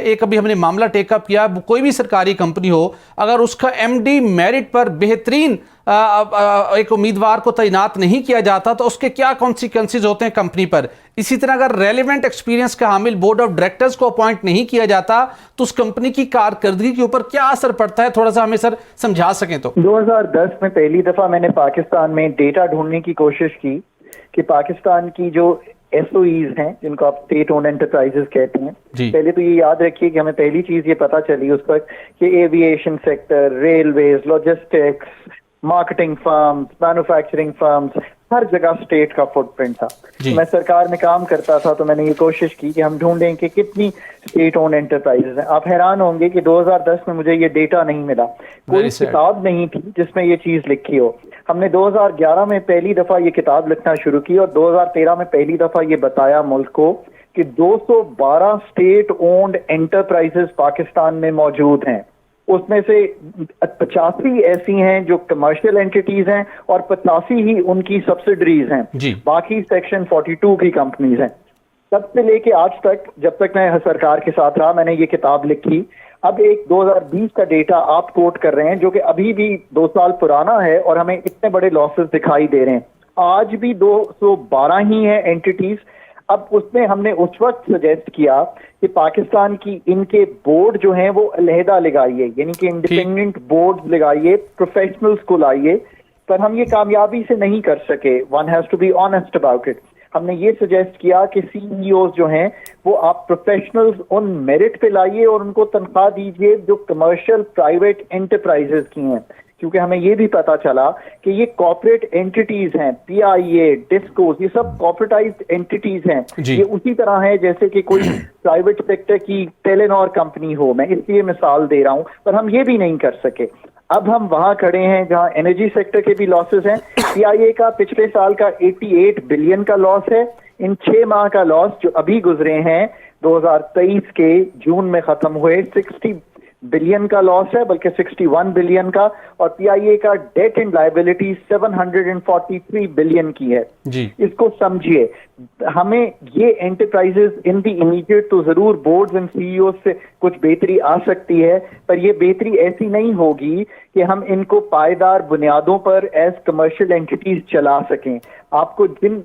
एक अभी हमने मामला टेकअप किया, कोई भी सरकारी कंपनी हो, अगर उसका एमडी मेरिट पर बेहतरीन एक उम्मीदवार को तैनात नहीं किया जाता तो उसके क्या कॉन्सिक्वेंसेज होते हैं कंपनी पर। इसी तरह अगर रेलिवेंट एक्सपीरियंस का हामिल बोर्ड ऑफ डायरेक्टर्स को अपॉइंट नहीं किया जाता तो उस कंपनी की कारकर्दगी के ऊपर क्या असर पड़ता है, थोड़ा सा हमें सर समझा सकें तो। 2010 में पहली दफा मैंने पाकिस्तान में डेटा ढूंढने की कोशिश की कि पाकिस्तान की जो एसओईज हैं, जिनको आप स्टेट ओन एंटरप्राइजेस कहते हैं, पहले तो ये याद रखिए कि हमें पहली चीज ये पता चली उस पर कि aviation sector, railways, logistics, marketing firms, manufacturing firms, हर जगह स्टेट का फुटप्रिंट था। तो मैं सरकार में काम करता था तो मैंने ये कोशिश की कि हम ढूंढें कि कितनी स्टेट ओन एंटरप्राइजेस हैं। आप हैरान होंगे कि 2010 में मुझे ये डेटा नहीं मिला, कोई किताब नहीं थी जिसमें ये चीज लिखी हो। हमने 2011 में पहली दफा ये किताब लिखना शुरू की और 2013 में पहली दफा ये बताया मुल्क को कि 212 स्टेट ओन्ड एंटरप्राइजेस पाकिस्तान में मौजूद हैं। उसमें से 85 ऐसी हैं जो कमर्शियल एंटिटीज हैं और 85 ही उनकी सब्सिडरीज हैं, बाकी सेक्शन 42 की कंपनीज हैं। तब से लेके आज तक, जब तक मैं सरकार के साथ रहा, मैंने ये किताब लिखी। अब एक 2020 का डेटा आप कोट कर रहे हैं जो कि अभी भी 2 साल पुराना है और हमें इतने बड़े लॉसेस दिखाई दे रहे हैं। आज भी 212 ही हैं एंटिटीज। अब उसमें हमने उस वक्त सजेस्ट किया कि पाकिस्तान की इनके बोर्ड जो हैं वो अलहदा लगाइए, यानी कि इंडिपेंडेंट बोर्ड लगाइए, प्रोफेशनल्स को लाइए, पर हम ये कामयाबी से नहीं कर सके। One has to be honest about it. हमने ये सजेस्ट किया कि सीईओज जो हैं वो आप प्रोफेशनल्स उन मेरिट पे लाइए और उनको तनख्वाह दीजिए जो कमर्शियल प्राइवेट एंटरप्राइजेस की हैं, क्योंकि हमें ये भी पता चला कि ये कॉर्पोरेट एंटिटीज हैं, पीआईए, डिस्कोस, ये सब कॉर्पोरेटाइज्ड एंटिटीज हैं। ये उसी तरह है जैसे कि कोई प्राइवेट सेक्टर की टेलीनॉर कंपनी हो। मैं इसलिए मिसाल दे रहा हूं, पर हम ये भी नहीं कर सके। अब हम वहां खड़े हैं जहां एनर्जी सेक्टर के भी लॉसेस हैं। पीआईए का पिछले साल का 88 बिलियन का लॉस है। इन 6 माह का लॉस जो अभी गुजरे हैं 2023 के जून में खत्म हुए 60 बिलियन का लॉस है, बल्कि 61 बिलियन का। और पीआईए का डेट एंड लायबिलिटी 743 बिलियन की है। इसको समझिए। हमें ये एंटरप्राइजेस इन दी इमीडिएट तो जरूर बोर्ड्स एंड सीईओ से कुछ बेहतरी आ सकती है, पर ये बेहतरी ऐसी नहीं होगी कि हम इनको पायदार बुनियादों पर एज कमर्शियल एंटिटीज चला सकें। आपको जिन